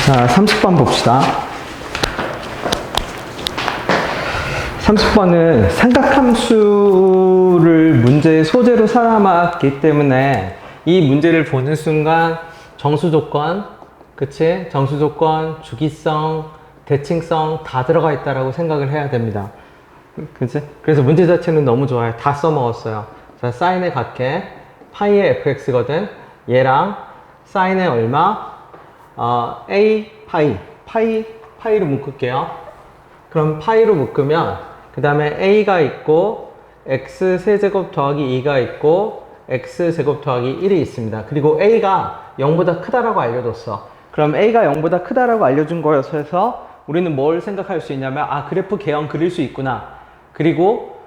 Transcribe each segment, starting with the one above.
자, 30번 봅시다. 30번은 삼각함수를 문제의 소재로 삼았기 때문에 이 문제를 보는 순간 정수조건, 그치? 정수조건, 주기성, 대칭성 다 들어가 있다라고 생각을 해야 됩니다. 그치? 그래서 문제 자체는 너무 좋아요. 다 써먹었어요. 자, 사인에 같게 파이의 fx거든. 얘랑 사인에 얼마? a 파이로 묶을게요. 그럼 파이로 묶으면 그 다음에 a가 있고 x 세제곱 더하기 2가 있고 x 제곱 더하기 1이 있습니다. 그리고 a가 0보다 크다라고 알려줬어. 그럼 a가 0보다 크다라고 알려준 거여서 우리는 뭘 생각할 수 있냐면, 아, 그래프 개형 그릴 수 있구나. 그리고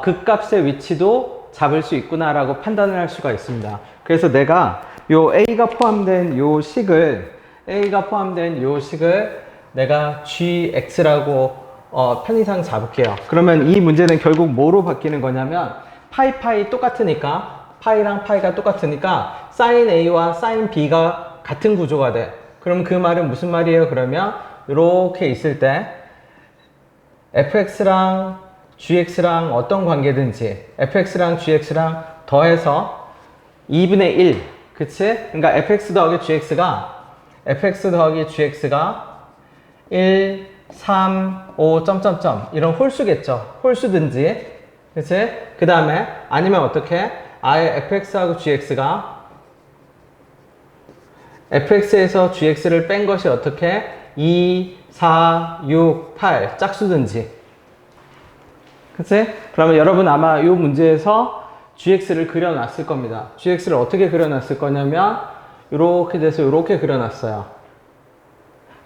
극값의 위치도 잡을 수 있구나 라고 판단을 할 수가 있습니다. 그래서 내가 요 a가 포함된 요 식을 내가 gx라고 편의상 잡을게요. 그러면 이 문제는 결국 뭐로 바뀌는 거냐면, 파이 똑같으니까, 파이랑 파이가 똑같으니까 sin a와 sin b가 같은 구조가 돼. 그럼 그 말은 무슨 말이에요? 그러면 이렇게 있을 때 fx랑 gx랑 어떤 관계든지 fx랑 gx랑 더해서 2분의 1, 그치? 그러니까 fx 더하기 gx가 1, 3, 5, 점점점 이런 홀수겠죠. 홀수든지, 그치? 그 다음에 아니면 어떻게? 아예 fx하고 fx에서 gx를 뺀 것이 어떻게? 2, 4, 6, 8 짝수든지, 그치? 그러면 여러분 아마 이 문제에서 gx를 그려놨을 겁니다. gx를 어떻게 그려놨을 거냐면 이렇게 돼서 이렇게 그려놨어요.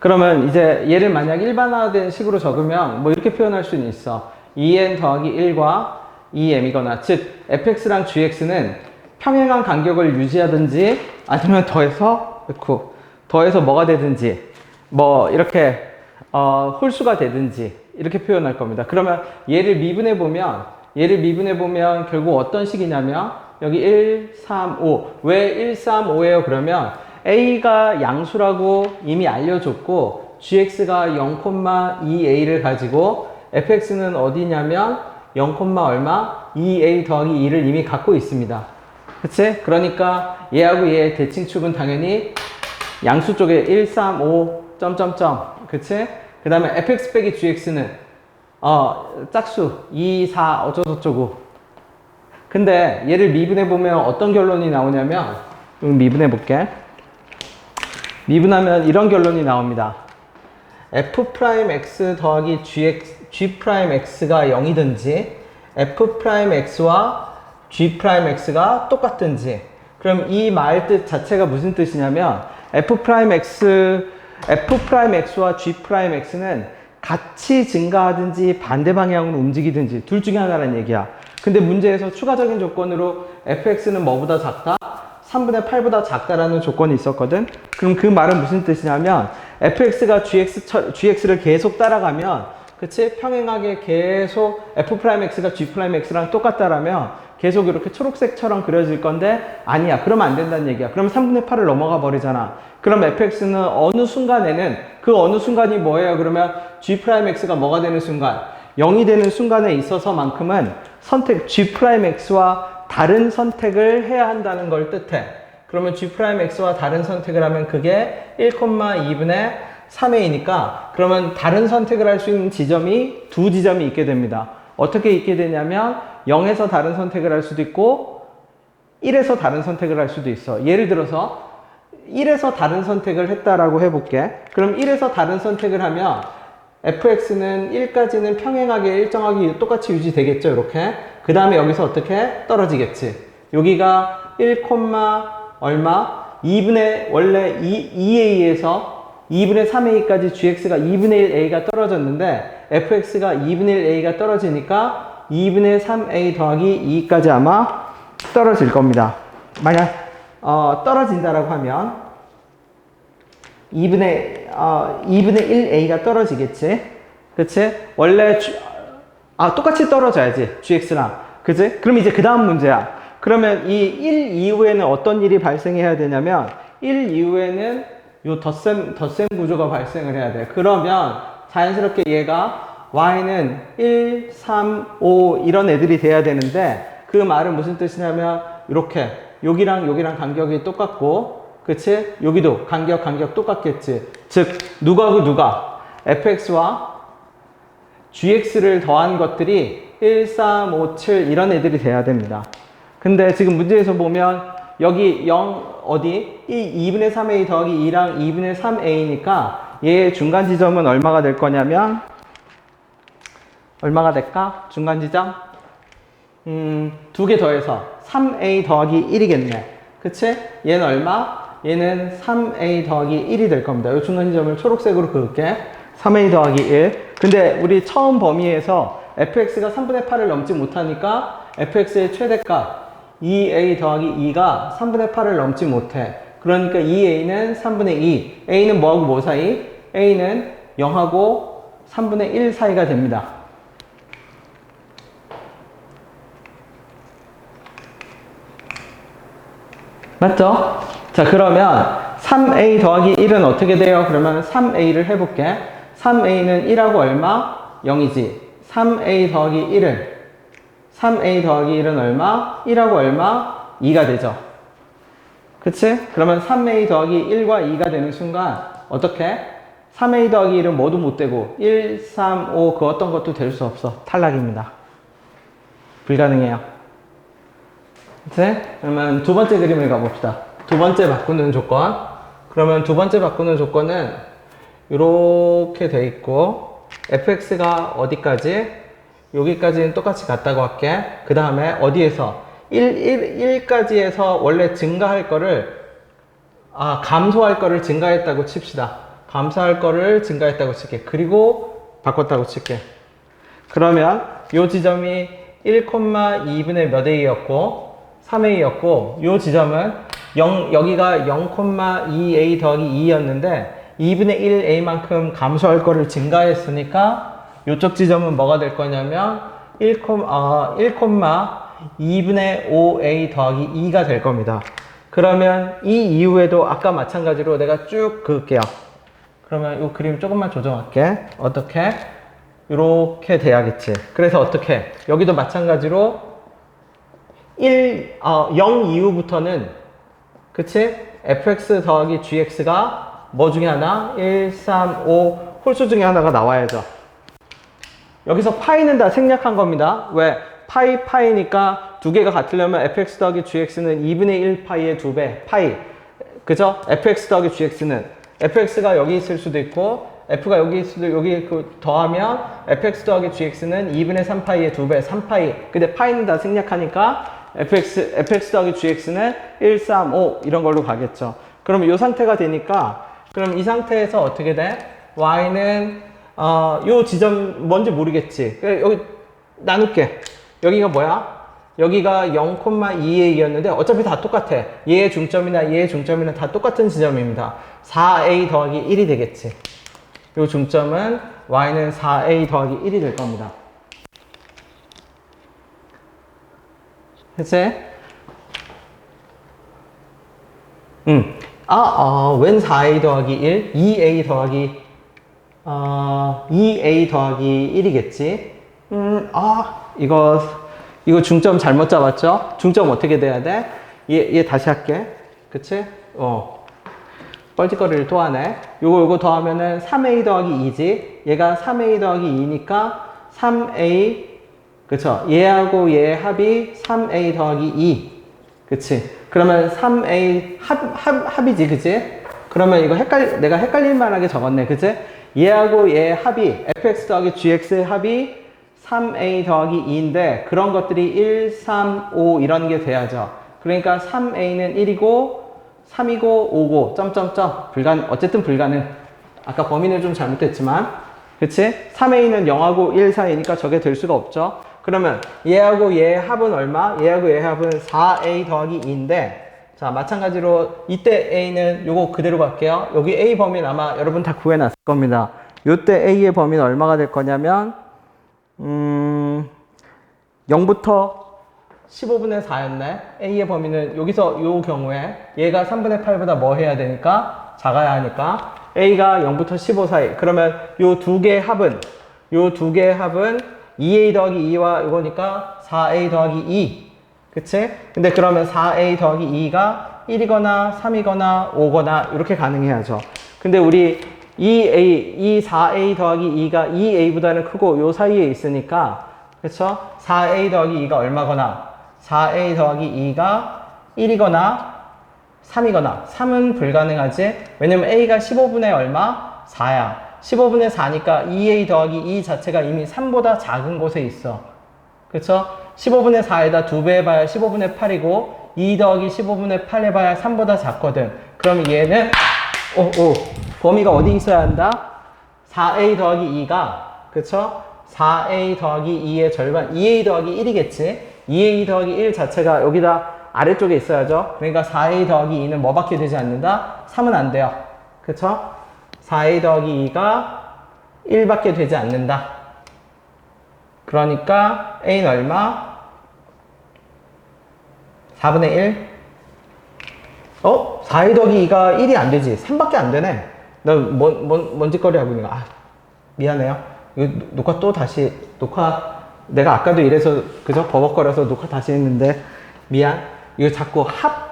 그러면 이제 얘를 만약 일반화된 식으로 적으면 뭐 이렇게 표현할 수는 있어. 2n 더하기 1과 2m이거나, 즉 fx랑 gx는 평행한 간격을 유지하든지 아니면 더해서 뭐가 되든지, 뭐 이렇게 홀수가 되든지 이렇게 표현할 겁니다. 그러면 얘를 미분해 보면 결국 어떤 식이냐면 여기 1, 3, 5. 왜 1, 3, 5예요? 그러면 a가 양수라고 이미 알려줬고 gx가 0,2a를 가지고 fx는 어디냐면 0, 얼마? 2a 더하기 2를 이미 갖고 있습니다. 그치? 그러니까 얘하고 얘의 대칭축은 당연히 양수 쪽에 1, 3, 5, 점점점. 그치? 그 다음에 fx 빼기 gx는 짝수 2, 4 어쩌고저쩌고. 근데 얘를 미분해보면 어떤 결론이 나오냐면, 미분해볼게. 미분하면 이런 결론이 나옵니다. f'x 더하기 g'x가 0이든지 f'x와 g'x가 똑같든지. 그럼 이 말 뜻 자체가 무슨 뜻이냐면 f'x와 g'x는 같이 증가하든지 반대 방향으로 움직이든지 둘 중에 하나라는 얘기야. 근데 문제에서 추가적인 조건으로 fx는 뭐보다 작다? 3분의 8보다 작다라는 조건이 있었거든. 그럼 그 말은 무슨 뜻이냐면 fx가 gx를 계속 따라가면, 그치? 평행하게 계속 f'x가 g'x랑 똑같다라면 계속 이렇게 초록색처럼 그려질 건데, 아니야. 그러면 안 된다는 얘기야. 그럼 3분의 8을 넘어가 버리잖아. 그럼 fx는 어느 순간에는, 그 어느 순간이 뭐예요? 그러면 g'x가 뭐가 되는 순간? 0이 되는 순간에 있어서만큼은 g'x와 다른 선택을 해야 한다는 걸 뜻해. 그러면 g'x와 다른 선택을 하면 그게 1,2분의 3a니까 그러면 다른 선택을 할 수 있는 지점이 두 지점이 있게 됩니다. 어떻게 있게 되냐면 0에서 다른 선택을 할 수도 있고 1에서 다른 선택을 할 수도 있어. 예를 들어서 1에서 다른 선택을 했다라고 해볼게. 그럼 1에서 다른 선택을 하면 fx는 1까지는 평행하게 일정하게 똑같이 유지되겠죠, 이렇게. 그 다음에 여기서 어떻게? 떨어지겠지. 여기가 1, 얼마? 2분의, 원래 2a에서 2분의 3a까지 gx가 2분의 1a가 떨어졌는데 fx가 2분의 1a가 떨어지니까 2분의 3a 더하기 2까지 아마 떨어질 겁니다. 만약 떨어진다라고 하면 2분의 1a가 떨어지겠지? 그치? 원래 똑같이 떨어져야지, gx랑. 그치? 그럼 이제 그 다음 문제야. 그러면 이 1 이후에는 어떤 일이 발생해야 되냐면 1 이후에는 요 덧셈 구조가 발생을 해야 돼. 그러면 자연스럽게 얘가 y는 1, 3, 5 이런 애들이 돼야 되는데 그 말은 무슨 뜻이냐면 이렇게 여기랑 간격이 똑같고 그치? 여기도 간격 똑같겠지. 즉 누가고 누가 fx와 gx를 더한 것들이 1, 3, 5, 7 이런 애들이 돼야 됩니다. 근데 지금 문제에서 보면 여기 0 어디? 2분의 3a 더하기 2랑 2분의 3a니까 얘의 중간 지점은 얼마가 될 거냐면 얼마가 될까? 중간 지점? 두 개 더해서 3a 더하기 1이겠네. 그치? 얘는 얼마? 얘는 3a 더하기 1이 될 겁니다. 이 중간 지점을 초록색으로 그을게. 3a 더하기 1. 근데 우리 처음 범위에서 fx가 3분의 8을 넘지 못하니까 fx의 최대값 2a 더하기 2가 3분의 8을 넘지 못해. 그러니까 2a는 3분의 2. a는 뭐하고 뭐 사이? a는 0하고 3분의 1 사이가 됩니다. 맞죠? 자, 그러면 3a 더하기 1은 어떻게 돼요? 그러면 3a를 해볼게. 3a는 1하고 얼마? 0이지. 3a 더하기 1은 얼마? 1하고 얼마? 2가 되죠. 그치? 그러면 3a 더하기 1과 2가 되는 순간 어떻게? 3a 더하기 1은 뭐도 못 되고 1, 3, 5 그 어떤 것도 될 수 없어. 탈락입니다. 불가능해요. 그치? 그러면 두 번째 그림을 가봅시다. 두 번째 바꾸는 조건. 그러면 두 번째 바꾸는 조건은 이렇게 돼 있고 fx가 어디까지? 여기까지는 똑같이 같다고 할게. 그 다음에 어디에서? 1까지 해서 원래 증가할 거를 감소할 거를 증가했다고 칩시다. 감소할 거를 증가했다고 칠게. 그리고 바꿨다고 칠게. 그러면 이 지점이 1,2분의 몇 a였고 3a였고 이 지점은 여기가 0,2a 더하기 2였는데 2분의 1a만큼 감소할 거를 증가했으니까 이쪽 지점은 뭐가 될 거냐면 1,2분의 5a 더하기 2가 될 겁니다. 그러면 이 이후에도 아까 마찬가지로 내가 쭉 그을게요. 그러면 이 그림 조금만 조정할게. 어떻게? 이렇게 돼야겠지. 그래서 어떻게? 여기도 마찬가지로 0 이후부터는 그치? fx 더하기 gx가 뭐 중에 하나? 1, 3, 5 홀수 중에 하나가 나와야죠. 여기서 파이는 다 생략한 겁니다. 왜? 파이니까 두 개가 같으려면 fx 더하기 gx는 2분의 1 파이의 2배, 파이. 그죠? fx 더하기 gx는 fx가 여기 있을 수도 있고 f가 여기 있을 수도 여기 더하면 fx 더하기 gx는 2분의 3 파이의 2배, 3파이. 근데 파이는 다 생략하니까 fx 더하기 gx는 1, 3, 5 이런 걸로 가겠죠. 그럼 이 상태가 되니까 그럼 이 상태에서 어떻게 돼? y는 요 지점 뭔지 모르겠지. 여기 나눌게. 여기가 뭐야? 여기가 0,2a였는데 어차피 다 똑같아. 얘의 중점이나 다 똑같은 지점입니다. 4a 더하기 1이 되겠지. 요 중점은 y는 4a 더하기 1이 될 겁니다. 그치? 웬 4a 더하기 1? 2a 더하기 2a 더하기 1이겠지. 이거 중점 잘못 잡았죠? 중점 어떻게 돼야 돼? 얘 다시 할게. 그치? 뻘짓거리를 또 하네. 요거 더하면은 3a 더하기 2지. 얘가 3a 더하기 2니까 3a, 그쵸? 얘하고 얘의 합이 3a 더하기 2. 그치? 그러면 3a 합이지, 그치? 그러면 이거 내가 헷갈릴 만하게 적었네, 그치? 얘하고 얘의 합이, fx 더하기 gx의 합이 3a 더하기 2인데, 그런 것들이 1, 3, 5 이런 게 돼야죠. 그러니까 3a는 1이고, 3이고, 5고, 점점점. 어쨌든 불가능. 아까 범위는 좀 잘못됐지만, 그치? 3a는 0하고 1 사이니까 저게 될 수가 없죠. 그러면 얘하고 얘의 합은 얼마? 얘하고 얘의 합은 4a 더하기 2인데, 자, 마찬가지로 이때 a는 요거 그대로 갈게요. 여기 a 범위는 아마 여러분 다 구해놨을 겁니다. 요때 a의 범위는 얼마가 될 거냐면 0부터 15분의 4였네. a의 범위는 여기서 요 경우에 얘가 3분의 8보다 뭐 해야 되니까 작아야 하니까 a가 0부터 15 사이. 그러면 요 두 개의 합은 2a 더하기 2와 이거니까 4a 더하기 2. 그치? 근데 그러면 4a 더하기 2가 1이거나 3이거나 5거나 이렇게 가능해야죠. 근데 우리 이 4a 더하기 2가 2a보다는 크고 요 사이에 있으니까, 그쵸? 4a 더하기 2가 얼마거나 4a 더하기 2가 1이거나 3이거나 3은 불가능하지. 왜냐면 a가 15분의 얼마? 4야. 15분의 4니까 2a 더하기 2 자체가 이미 3보다 작은 곳에 있어. 그쵸? 15분의 4에다 2배 해봐야 15분의 8이고 2 더하기 15분의 8 해봐야 3보다 작거든. 그럼 얘는 범위가 어디 있어야 한다? 4a 더하기 2가, 그쵸? 4a 더하기 2의 절반, 2a 더하기 1이겠지? 2a 더하기 1 자체가 여기다 아래쪽에 있어야죠. 그러니까 4a 더하기 2는 뭐밖에 되지 않는다? 3은 안 돼요. 그쵸? 4a 더하기 2가 1밖에 되지 않는다. 그러니까 a는 얼마? 4분의 1? 4a 더하기 2가 1이 안 되지. 3밖에 안 되네. 나 뭔 짓거리 하고 있는 거야. 미안해요. 이거 녹화 내가 아까도 이래서 그저 버벅거려서 녹화 다시 했는데 미안. 이거 자꾸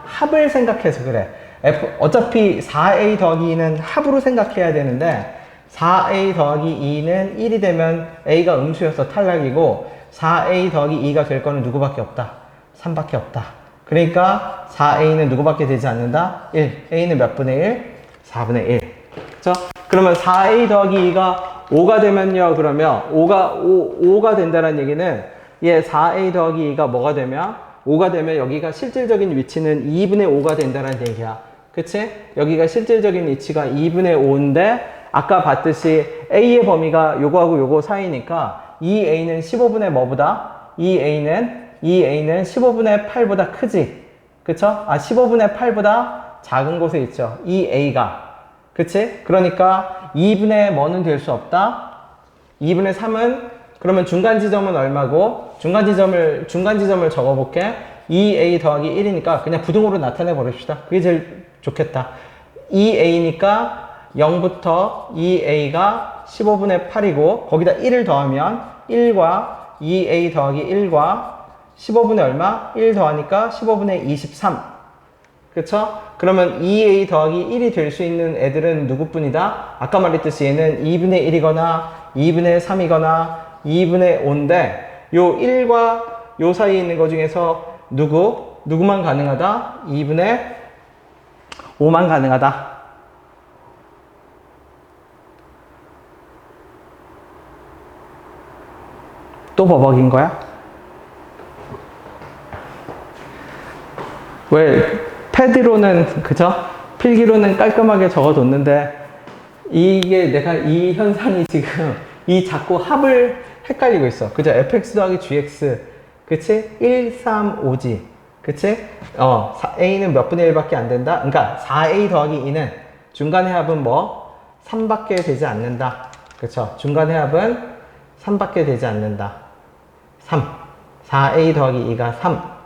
합을 생각해서 그래. 어차피 4a 더하기 2는 합으로 생각해야 되는데 4a 더하기 2는 1이 되면 a가 음수여서 탈락이고 4a 더하기 2가 될 거는 누구밖에 없다? 3밖에 없다. 그러니까 4a는 누구밖에 되지 않는다? 1. a는 몇 분의 1? 4분의 1. 그쵸? 그러면 4a 더하기 2가 5가 되면요. 그러면 5가 된다는 얘기는 얘 4a 더하기 2가 뭐가 되면 5가 되면 여기가 실질적인 위치는 2분의 5가 된다는 얘기야. 그치? 여기가 실질적인 위치가 2분의 5인데 아까 봤듯이 a의 범위가 요거하고 요거 사이니까 2a는 15분의 뭐보다? 2a는 15분의 8보다 크지? 그쵸? 15분의 8보다 작은 곳에 있죠. 2a가. 그치? 그러니까 2분의 뭐는 될 수 없다? 2분의 3은 그러면 중간 지점은 얼마고? 중간 지점을 적어볼게. 2a 더하기 1이니까 그냥 부등호로 나타내 버립시다. 그게 제일 좋겠다. 2a니까 0부터 2a가 15분의 8이고 거기다 1을 더하면 1과 2a 더하기 1과 15분의 얼마? 1 더하니까 15분의 23. 그쵸? 그러면 2a 더하기 1이 될 수 있는 애들은 누구뿐이다? 아까 말했듯이 얘는 2분의 1이거나 2분의 3이거나 2분의 5인데 요 1과 요 사이에 있는 것 중에서 누구만 가능하다? 2분의 5만 가능하다. 또 버벅인 거야? 왜 패드로는 그죠? 필기로는 깔끔하게 적어뒀는데 이게 내가 이 현상이 지금 이 자꾸 합을 헷갈리고 있어. 그죠? fx 더하기 gx 그치? 1, 3, 5지. 그치? a는 몇 분의 1밖에 안 된다? 그러니까 4a 더하기 2는 중간의 합은 뭐? 3밖에 되지 않는다. 그쵸? 중간의 합은 3밖에 되지 않는다. 3. 4a 더하기 2가 3.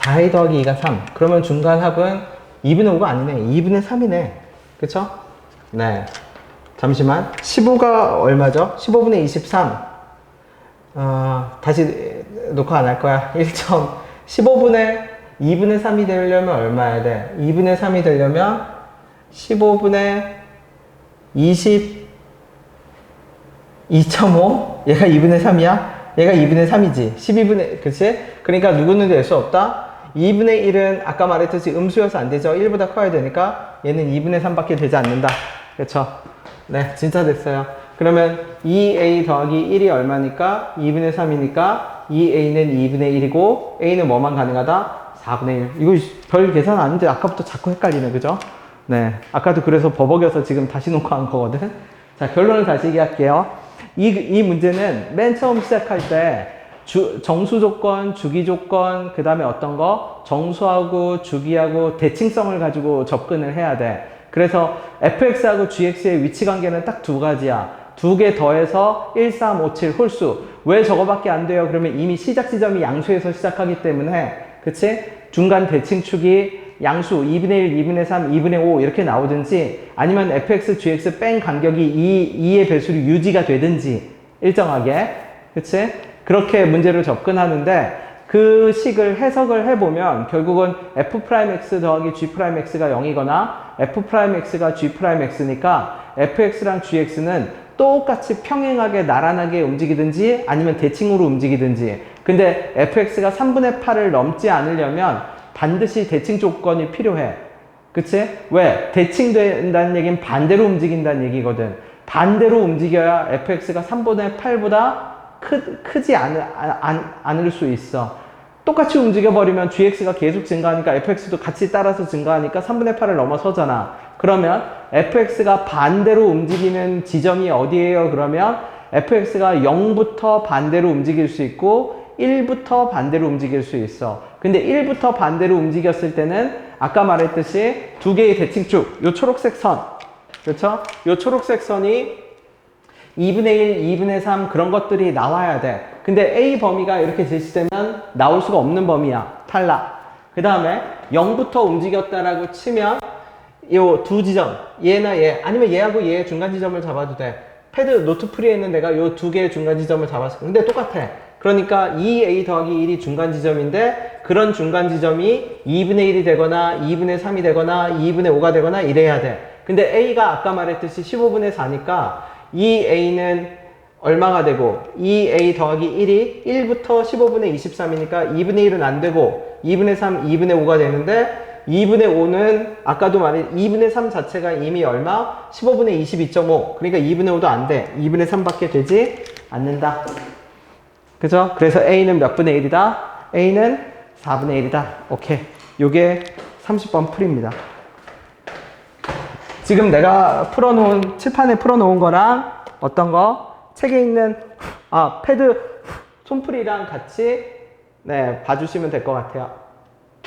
4a 더하기 2가 3. 그러면 중간 합은 2분의 5가 아니네. 2분의 3이네. 그쵸? 네. 잠시만. 15가 얼마죠? 15분의 23. 다시 녹화 안 할 거야. 15분의 2분의 3이 되려면 얼마야 돼? 2분의 3이 되려면 15분의 22.5? 얘가 2분의 3이야? 얘가 2분의 3이지. 12분의, 그치? 그러니까 누구는 될 수 없다? 2분의 1은 아까 말했듯이 음수여서 안 되죠. 1보다 커야 되니까 얘는 2분의 3밖에 되지 않는다. 그쵸? 네, 진짜 됐어요. 그러면 2a 더하기 1이 얼마니까? 2분의 3이니까 2a는 2분의 1이고 a는 뭐만 가능하다? 4분의 1. 이거 별 계산 아닌데 아까부터 자꾸 헷갈리네. 그죠? 네. 아까도 그래서 버벅여서 지금 다시 녹화한 거거든. 자, 결론을 다시 얘기할게요. 이 문제는 맨 처음 시작할 때 정수 조건, 주기 조건, 그 다음에 어떤 거? 정수하고 주기하고 대칭성을 가지고 접근을 해야 돼. 그래서 fx하고 gx의 위치 관계는 딱 두 가지야. 두 개 더해서 1, 3, 5, 7 홀수. 왜 저거밖에 안 돼요? 그러면 이미 시작 지점이 양수에서 시작하기 때문에, 그치? 중간 대칭축이 양수 2분의 1, 2분의 3, 2분의 5 이렇게 나오든지 아니면 fx, gx 뺀 간격이 2의 배수로 유지가 되든지 일정하게 그치? 그렇게 문제를 접근하는데 그 식을 해석을 해보면 결국은 f'x 더하기 g'x가 0이거나 f'x가 g'x니까 fx랑 gx는 똑같이 평행하게 나란하게 움직이든지 아니면 대칭으로 움직이든지 근데 fx가 3분의 8을 넘지 않으려면 반드시 대칭 조건이 필요해. 그치? 왜? 대칭된다는 얘기는 반대로 움직인다는 얘기거든. 반대로 움직여야 fx가 3분의 8보다 크지 않을 수 있어. 똑같이 움직여버리면 gx가 계속 증가하니까 fx도 같이 따라서 증가하니까 3분의 8을 넘어서잖아. 그러면 fx가 반대로 움직이는 지점이 어디예요? 그러면 fx가 0부터 반대로 움직일 수 있고 1부터 반대로 움직일 수 있어. 근데 1부터 반대로 움직였을 때는 아까 말했듯이 두 개의 대칭축, 요 초록색 선, 그렇죠? 요 초록색 선이 2분의 1, 2분의 3 그런 것들이 나와야 돼. 근데 A 범위가 이렇게 제시되면 나올 수가 없는 범위야. 탈락. 그 다음에 0부터 움직였다라고 치면 요 두 지점, 얘나 얘, 아니면 얘하고 얘의 중간 지점을 잡아도 돼. 패드 노트 프리에 있는 내가 요 두 개의 중간 지점을 잡았을 거야. 근데 똑같아. 그러니까 2a 더하기 1이 중간 지점인데 그런 중간 지점이 2분의 1이 되거나 2분의 3이 되거나 2분의 5가 되거나 이래야 돼. 근데 a가 아까 말했듯이 15분의 4니까 이 a는 얼마가 되고 2a 더하기 1이 1부터 15분의 23이니까 2분의 1은 안 되고 2분의 3, 2분의 5가 되는데 2분의 5는 아까도 말했 2분의 3 자체가 이미 얼마? 15분의 22.5 그러니까 2분의 5도 안 돼. 2분의 3밖에 되지 않는다. 그죠? 그래서 A는 몇 분의 1이다? A는 4분의 1이다. 오케이. 요게 30번 풀입니다. 지금 내가 풀어놓은, 칠판에 풀어놓은 거랑 어떤 거? 책에 있는, 패드 손풀이랑 같이, 네, 봐주시면 될 것 같아요.